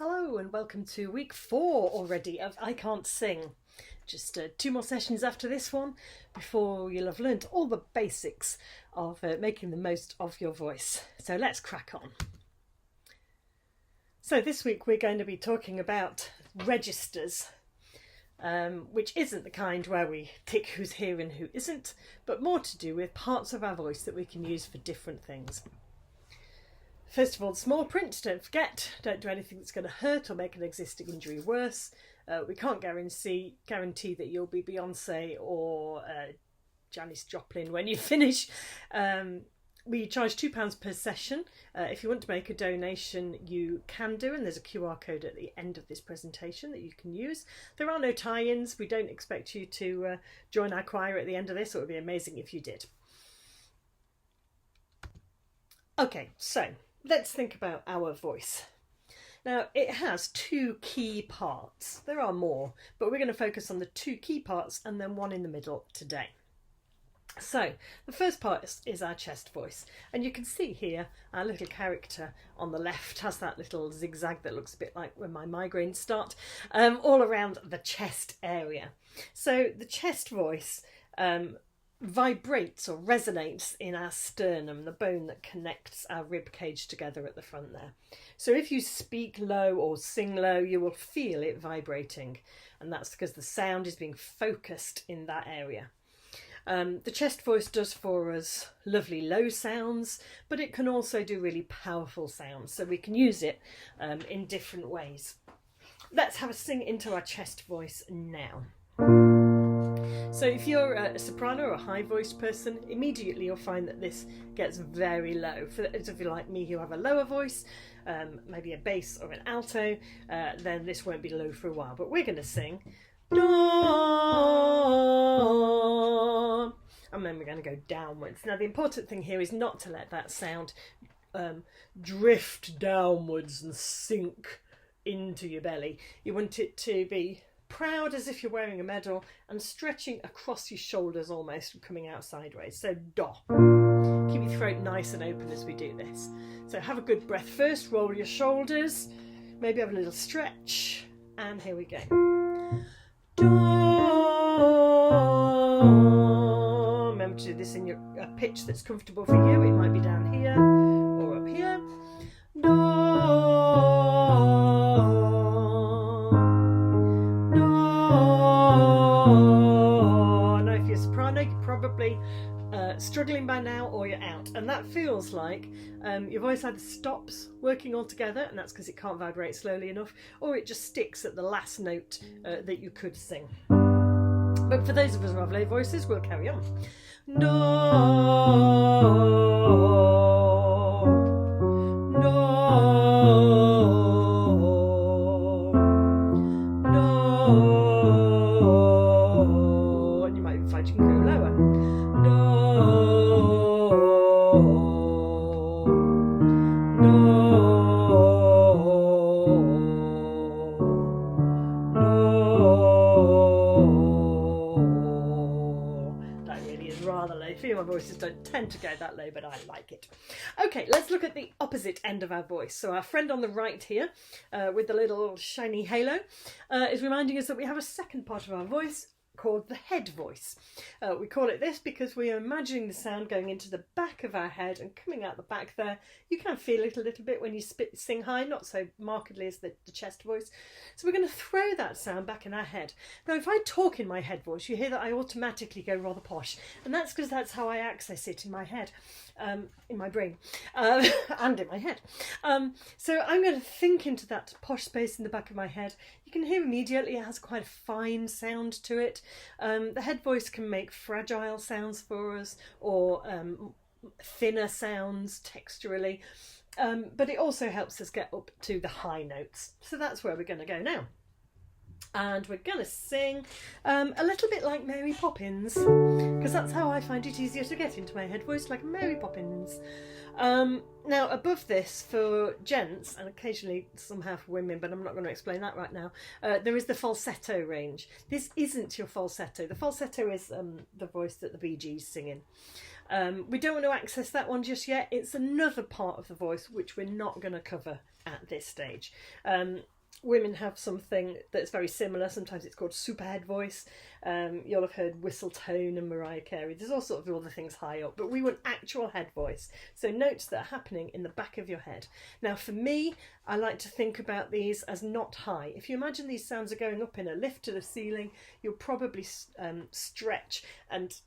Hello and welcome to week 4 already of I Can't Sing. Just 2 more sessions after this one before you'll have learnt all the basics of making the most of your voice. So let's crack on. So this week we're going to be talking about registers, which isn't the kind where we tick who's here and who isn't, but more to do with parts of our voice that we can use for different things. First of all, small print, don't forget, don't do anything that's going to hurt or make an existing injury worse. We can't guarantee that you'll be Beyonce or Janis Joplin when you finish. We charge £2 per session. If you want to make a donation, you can do, and there's a QR code at the end of this presentation that you can use. There are no tie-ins. We don't expect you to join our choir at the end of this. It would be amazing if you did. Okay, so let's think about our voice. Now, it has 2 key parts. There are more, but we're going to focus on the 2 key parts and then one in the middle today. So, the first part is our chest voice. And you can see here, our little character on the left has that little zigzag that looks a bit like when my migraines start, all around the chest area. So, the chest voice vibrates or resonates in our sternum, the bone that connects our rib cage together at the front there. So if you speak low or sing low, you will feel it vibrating, and that's because the sound is being focused in that area. The chest voice does for us lovely low sounds, but it can also do really powerful sounds, so we can use it in different ways. Let's have a sing into our chest voice now. So if you're a soprano or a high-voiced person, immediately you'll find that this gets very low. For those of you like me who have a lower voice, maybe a bass or an alto, then this won't be low for a while. But we're going to sing dawn, and then we're going to go downwards. Now the important thing here is not to let that sound drift downwards and sink into your belly. You want it to be proud as if you're wearing a medal and stretching across your shoulders almost and coming out sideways. So do. Keep your throat nice and open as we do this. So have a good breath first, roll your shoulders, maybe have a little stretch, and here we go. Do. Remember to do this in a pitch that's comfortable for you. It might be down here or up here. Do. Probably struggling by now, or you're out, and that feels like your voice either stops working altogether, and that's because it can't vibrate slowly enough, or it just sticks at the last note that you could sing. But for those of us who have low voices, we'll carry on. And you might even find you can go lower. That really is rather low. Female voices don't tend to go that low, but I like it. Okay, let's look at the opposite end of our voice. So our friend on the right here, with the little shiny halo, is reminding us that we have a second part of our voice called the head voice. We call it this because we are imagining the sound going into the back of our head and coming out the back there. You can feel it a little bit when you sing high, not so markedly as the chest voice. So we're going to throw that sound back in our head. Now if I talk in my head voice, you hear that I automatically go rather posh, and that's because that's how I access it in my head, in my brain, and in my head. So I'm going to think into that posh space in the back of my head. You can hear immediately it has quite a fine sound to it. The head voice can make fragile sounds for us, or thinner sounds texturally, but it also helps us get up to the high notes. So that's where we're going to go now. And we're going to sing a little bit like Mary Poppins, because that's how I find it easier to get into my head voice, like Mary Poppins. Now above this, for gents, and occasionally somehow for women, but I'm not going to explain that right now, there is the falsetto range. This isn't your falsetto. The falsetto is the voice that the Bee Gees sing in. We don't want to access that one just yet. It's another part of the voice which we're not going to cover at this stage. Women have something that's very similar. Sometimes it's called superhead voice. You'll have heard whistle tone and Mariah Carey. There's all sorts of other things high up, but we want actual head voice. So notes that are happening in the back of your head. Now for me, I like to think about these as not high. If you imagine these sounds are going up in a lift to the ceiling, you'll probably stretch and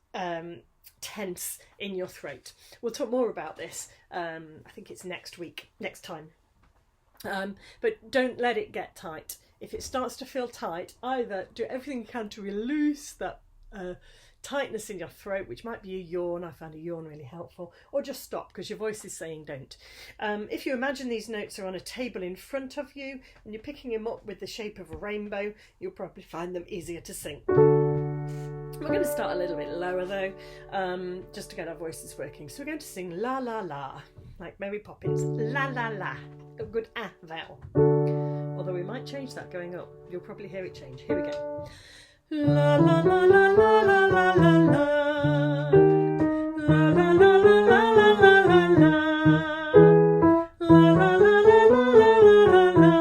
tense in your throat. We'll talk more about this. I think it's next time. But don't let it get tight. If it starts to feel tight, either do everything you can to release that tightness in your throat, which might be a yawn. I found a yawn really helpful, or just stop because your voice is saying don't. If you imagine these notes are on a table in front of you and you're picking them up with the shape of a rainbow, you'll probably find them easier to sing. We're going to start a little bit lower though, just to get our voices working. So we're going to sing la la la, like Mary Poppins. La la la, a good ah vowel. Although we might change that going up. You'll probably hear it change. Here we go. La la la la la la la la la. La la la la la la la la la. La la la la la la la la.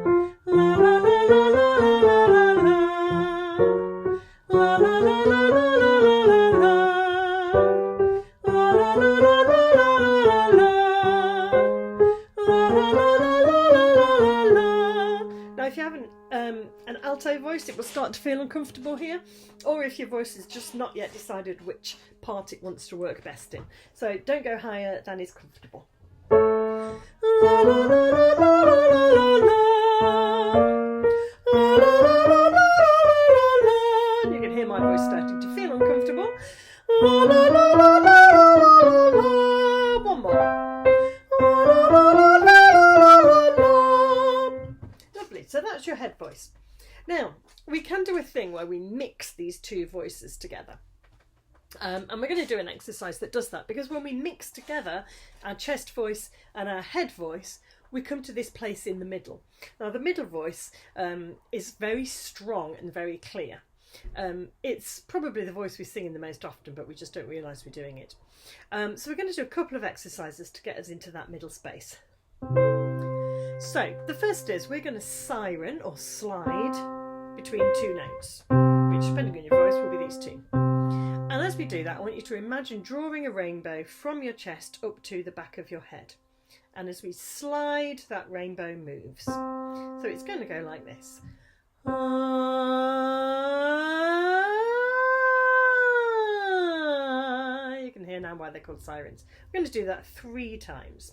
La la la la la la la la. La la la la la la la la. La la la la la la la la. Now if you haven't an alto voice, it will start to feel uncomfortable here, or if your voice has just not yet decided which part it wants to work best in. So don't go higher than is comfortable. La la la la la la la la. La la la la la la la. You can hear my voice starting to feel uncomfortable. La la la la la la la. One more. La la la la la la la. Lovely. So that's your head voice. Now we can do a thing where we mix these two voices together. And we're going to do an exercise that does that, because when we mix together our chest voice and our head voice, we come to this place in the middle. Now the middle voice is very strong and very clear. It's probably the voice we sing in the most often, but we just don't realise we're doing it. So we're going to do a couple of exercises to get us into that middle space. So the first is we're going to siren or slide between two notes, which depending on your voice will be these two. And as we do that, I want you to imagine drawing a rainbow from your chest up to the back of your head. And as we slide, that rainbow moves. So it's going to go like this. You can hear now why they're called sirens. We're going to do that 3 times.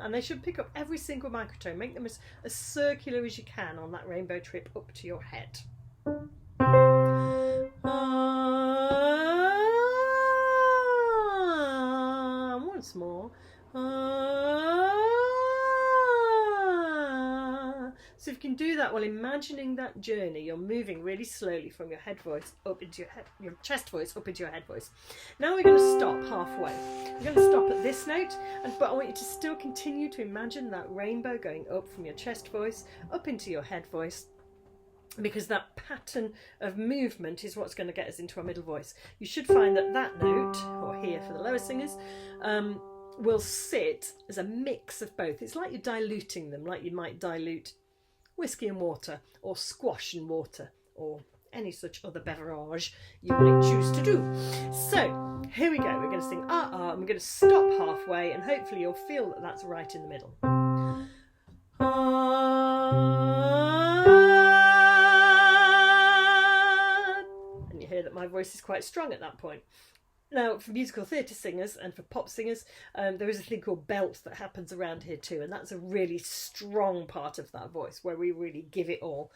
And they should pick up every single microtone. Make them as circular as you can on that rainbow trip up to your head. Once more. So if you can do that while imagining that journey, you're moving really slowly from your head voice up into your chest voice up into your head voice. Now we're going to stop halfway. We're going to stop at this note, but I want you to still continue to imagine that rainbow going up from your chest voice up into your head voice, because that pattern of movement is what's going to get us into our middle voice. You should find that that note, or here for the lower singers, will sit as a mix of both. It's like you're diluting them, like you might dilute whiskey and water, or squash and water, or any such other beverage you might choose to do. So here we go. We're going to sing ah ah, and we're going to stop halfway, and hopefully you'll feel that that's right in the middle. And you hear that my voice is quite strong at that point. Now, for musical theatre singers and for pop singers, there is a thing called belt that happens around here too, and that's a really strong part of that voice where we really give it all,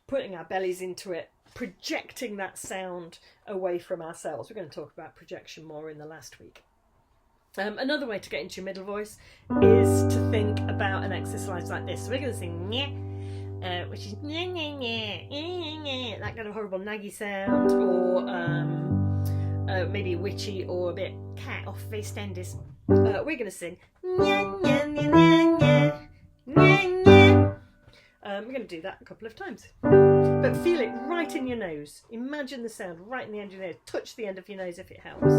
putting our bellies into it, projecting that sound away from ourselves. We're going to talk about projection more in the last week. Another way to get into your middle voice is to think about an exercise like this. So we're going to sing nyeh, which is nyeh, nyeh, nyeh, nyeh, nyeh, that kind of horrible naggy sound, or maybe witchy or a bit cat off EastEnders. We're going to sing nyeh, nyeh, nyeh, nyeh, nyeh, nyeh, nyeh. We're going to do that a couple of times. But feel it right in your nose. Imagine the sound right in the end of your nose. Touch the end of your nose if it helps.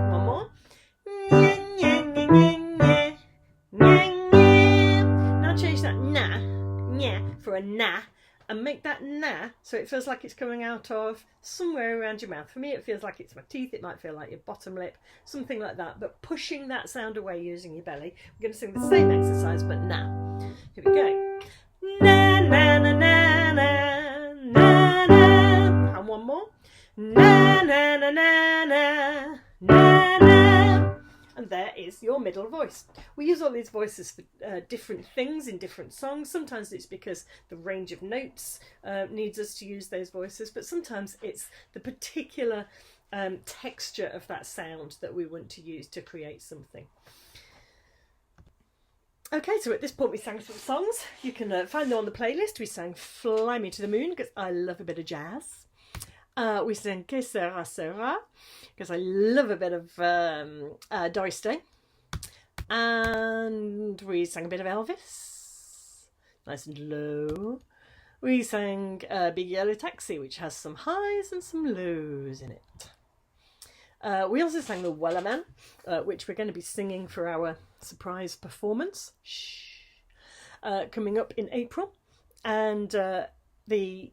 One more. Now change that na for a na, and make that na so it feels like it's coming out of somewhere around your mouth. For me, it feels like it's my teeth. It might feel like your bottom lip, something like that. But pushing that sound away using your belly. We're going to sing the same exercise, but na. Here we go. Na na na na na na na. And one more. Na na na na na na na. And there is your middle voice. We use all these voices for different things in different songs. Sometimes it's because the range of notes needs us to use those voices, but sometimes it's the particular texture of that sound that we want to use to create something. Okay, so at this point we sang some songs. You can find them on the playlist. We sang Fly Me to the Moon because I love a bit of jazz. We sang Que Sera Sera because I love a bit of Doris Day. And we sang a bit of Elvis, nice and low. We sang Big Yellow Taxi, which has some highs and some lows in it. We also sang The Wellerman, which we're going to be singing for our surprise performance coming up in April. And the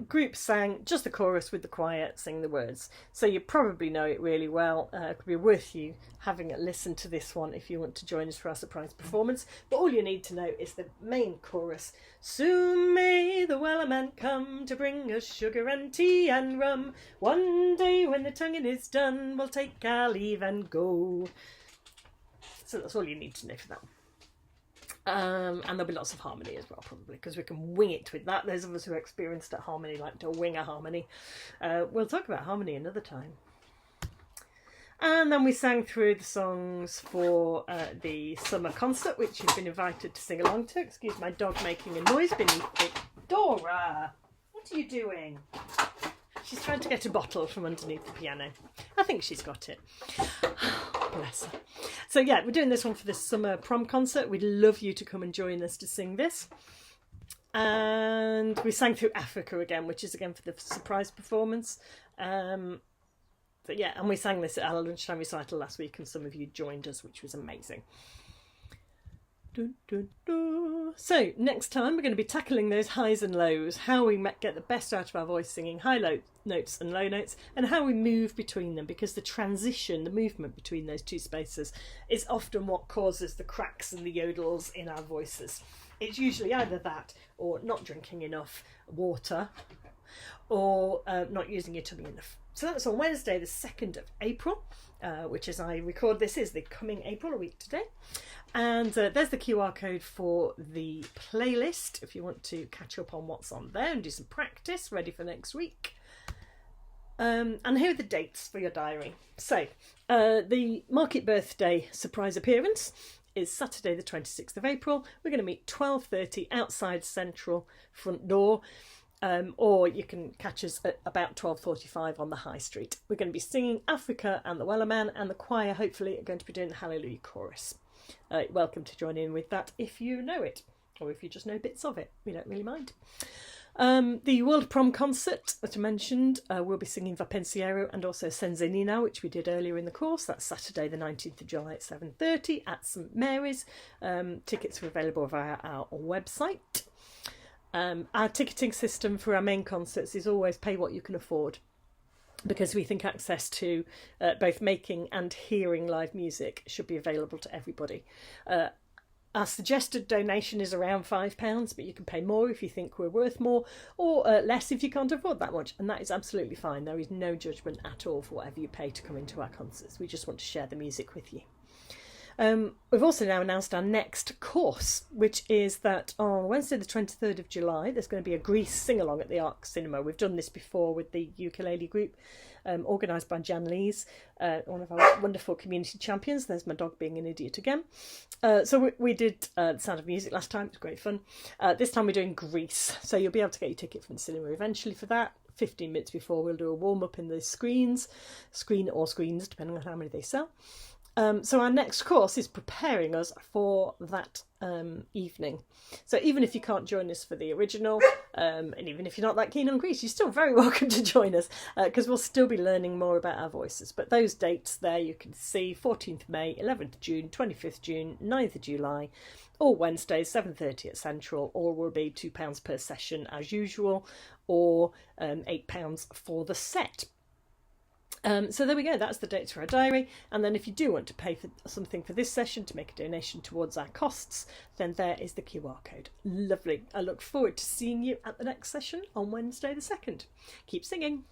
group sang just the chorus with the choir sing the words, so you probably know it really well. It could be worth you having a listen to this one if you want to join us for our surprise performance, but all you need to know is the main chorus. Soon may the Wellerman come to bring us sugar and tea and rum. One day when the tonguing is done, we'll take our leave and go. So that's all you need to know for that. And there'll be lots of harmony as well, probably, because we can wing it with that. Those of us who are experienced at harmony like to wing a harmony. We'll talk about harmony another time. And then we sang through the songs for the summer concert, which you've been invited to sing along to. Excuse my dog making a noise beneath it. Dora, what are you doing? She's trying to get a bottle from underneath the piano. I think she's got it. Bless her. So yeah, we're doing this one for the summer prom concert. We'd love you to come and join us to sing this. And we sang through Africa again, which is again for the surprise performance. But yeah, and we sang this at our lunchtime recital last week, and some of you joined us, which was amazing. So next time we're going to be tackling those highs and lows, how we get the best out of our voice singing high notes and low notes, and how we move between them, because the transition, the movement between those two spaces is often what causes the cracks and the yodels in our voices. It's usually either that or not drinking enough water or not using your tummy enough. So that's on Wednesday the 2nd of April, which as I record this is the coming April, a week today. And there's the QR code for the playlist if you want to catch up on what's on there and do some practice ready for next week. And here are the dates for your diary. So the Market Birthday surprise appearance is Saturday the 26th of April. We're going to meet 12:30 outside Central front door. Or you can catch us at about 12:45 on the High Street. We're going to be singing Africa and the Wellerman, and the choir hopefully are going to be doing the Hallelujah chorus. Welcome to join in with that if you know it, or if you just know bits of it. We don't really mind. The World Prom concert that I mentioned, we'll be singing Va Pensiero and also Senza Nina, which we did earlier in the course. That's Saturday the 19th of July at 7:30 at St Mary's. Tickets are available via our website. Our ticketing system for our main concerts is always pay what you can afford, because we think access to both making and hearing live music should be available to everybody. Our suggested donation is around £5, but you can pay more if you think we're worth more, or less if you can't afford that much, and that is absolutely fine. There is no judgment at all for whatever you pay to come into our concerts. We just want to share the music with you. We've also now announced our next course, which is that on Wednesday the 23rd of July there's going to be a Grease sing-along at the Arc Cinema. We've done this before with the ukulele group, organised by Jan Lees, one of our wonderful community champions. There's my dog being an idiot again. So we did The Sound of Music last time. It was great fun. This time we're doing Grease, so you'll be able to get your ticket from the cinema eventually for that. 15 minutes before we'll do a warm-up in the screen or screens, depending on how many they sell. So our next course is preparing us for that evening. So even if you can't join us for the original, and even if you're not that keen on Greece, you're still very welcome to join us, because we'll still be learning more about our voices. But those dates there you can see: 14th May, 11th June, 25th June, 9th of July, all Wednesdays, 7:30 at Central. All will be £2 per session as usual, or £8 for the set. So there we go, that's the dates for our diary. And then if you do want to pay for something for this session to make a donation towards our costs, then there is the QR code. Lovely. I look forward to seeing you at the next session on Wednesday the 2nd. Keep singing.